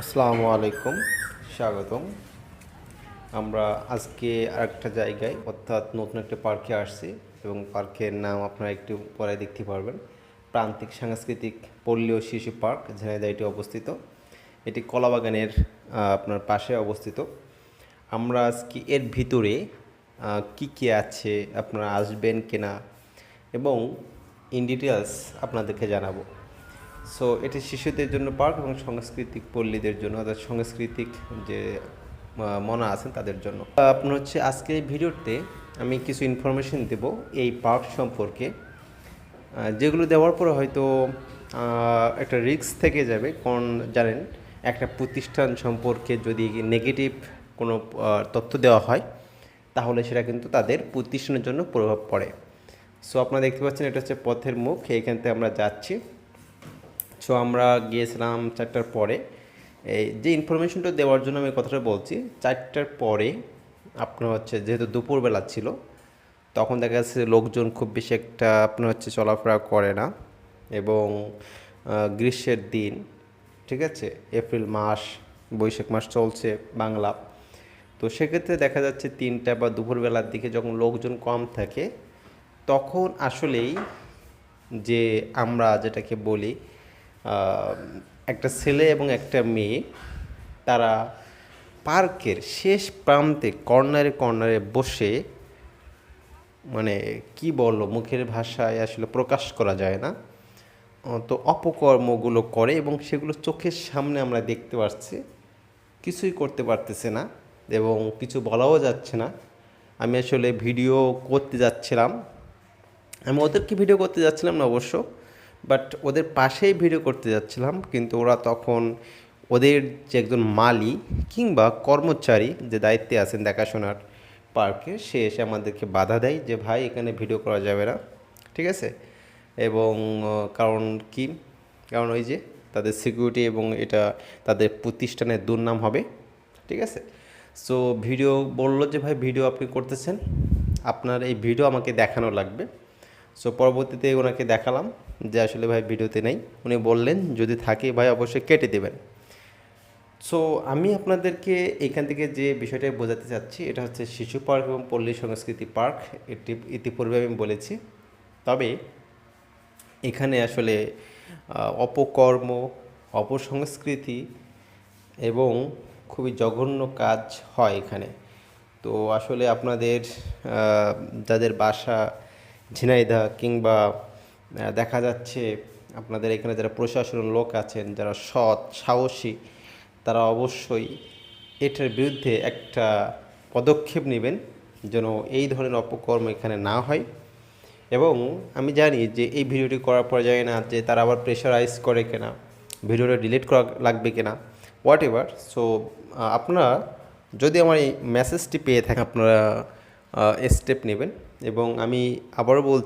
আসসালামু আলাইকুম, স্বাগতম। আমরা আজকে আরেকটা জায়গায় অর্থাৎ নতুন একটা পার্কে আসছি এবং পার্কের নাম আপনারা একটু পরে দেখতে পারবেন। প্রান্তিক সাংস্কৃতিক পল্লী ও শিশু পার্ক, ঝিনাইদহ এটি অবস্থিত। এটি কলাবাগানের আপনার পাশে অবস্থিত। আমরা আজকে এর ভিতরে কী কী আছে, আপনারা আসবেন কিনা এবং ইন ডিটেলস আপনাদেরকে জানাবো। সো এটি শিশুদের জন্য পার্ক এবং সাংস্কৃতিক পল্লীদের জন্য, অর্থাৎ সাংস্কৃতিক যে মনা আছেন তাদের জন্য। আপনার হচ্ছে আজকে এই ভিডিওতে আমি কিছু ইনফরমেশন দেব এই পার্ক সম্পর্কে, যেগুলো দেওয়ার পরে হয়তো একটা রিস্ক থেকে যাবে। কারণ জানেন, একটা প্রতিষ্ঠান সম্পর্কে যদি নেগেটিভ কোনো তথ্য দেওয়া হয় তাহলে সেটা কিন্তু তাদের প্রতিষ্ঠানের জন্য প্রভাব পড়ে। সো আপনারা দেখতে পাচ্ছেন এটা হচ্ছে পথের মুখ, এইখান থেকে আমরা যাচ্ছি। সো আমরা গিয়েছিলাম 4টার পরে। এই যে ইনফরমেশনটা দেওয়ার জন্য আমি কথাটা বলছি, 4টার পরে আপনার হচ্ছে যেহেতু দুপুরবেলা ছিল, তখন দেখা যাচ্ছে লোকজন খুব বেশি একটা আপনার হচ্ছে চলাফেরা করে না। এবং গ্রীষ্মের দিন, ঠিক আছে, এপ্রিল মাস, বৈশাখ মাস চলছে বাংলা। তো সেক্ষেত্রে দেখা যাচ্ছে 3টা বা দুপুরবেলার দিকে যখন লোকজন কম থাকে, তখন আসলেই যে আমরা যেটাকে বলি একটা ছেলে এবং একটা মেয়ে, তারা পার্কের শেষ প্রান্তে কর্নারে কর্নারে বসে, মানে কি বলবো, মুখের ভাষায় আসলে প্রকাশ করা যায় না, তো অপকর্মগুলো করে এবং সেগুলো চোখের সামনে আমরা দেখতে পাচ্ছি। কিছুই করতে পারতেছে না এবং কিছু বলাও যাচ্ছে না। আমি আসলে ভিডিও করতে যাচ্ছিলাম, আমি ওদেরকে ভিডিও করতে যাচ্ছিলাম না অবশ্য, বাট ওদের পাশেই ভিডিও করতে যাচ্ছিলাম। কিন্তু ওরা তখন, ওদের যে একজন মালি কিংবা কর্মচারী যে দায়িত্বে আছেন দেখাশোনার পার্কে, সে এসে আমাদেরকে বাধা দেয় যে ভাই এখানে ভিডিও করা যাবে না, ঠিক আছে। এবং কারণ কি, কারণ ওই যে তাদের সিকিউরিটি এবং এটা তাদের প্রতিষ্ঠানের দুর্নাম হবে, ঠিক আছে। সো ভিডিও বললো যে ভাই ভিডিও আপনি করতেছেন, আপনার এই ভিডিও আমাকে দেখানো লাগবে। সো পরবর্তীতে ওনাকে দেখালাম যে আসলে ভাই ভিডিওতে নেই। উনি বললেন যদি থাকে ভাই অবশ্যই কেটে দেবেন। সো আমি আপনাদেরকে এখান থেকে যে বিষয়টা বোঝাতে চাচ্ছি, এটা হচ্ছে শিশু পার্ক এবং পল্লী সংস্কৃতি পার্ক। এটি ইতিপূর্বে আমি বলেছি। তবে এখানে আসলে অপকর্ম, অপসংস্কৃতি এবং খুবই জঘন্য কাজ হয় এখানে। তো আসলে আপনাদের যাদের বাসা ঝিনাইদহ কিংবা দেখা যাচ্ছে আপনাদের এখানে যারা প্রশাসনের লোক আছেন, যারা সৎ সাহসী, তারা অবশ্যই এটার বিরুদ্ধে একটা পদক্ষেপ নেবেন যেন এই ধরনের অপকর্ম এখানে না হয়। এবং আমি জানি যে এই ভিডিওটি করার পর জানি না যে তারা আবার প্রেশারাইজ করে কিনা, ভিডিওটা ডিলিট করা লাগবে কিনা, হোয়াট এভার। সো আপনারা যদি আমার এই মেসেজটি পেয়ে থাকেন, আপনারা স্টেপ নেবেন। এবং আমি আবারও বলছি,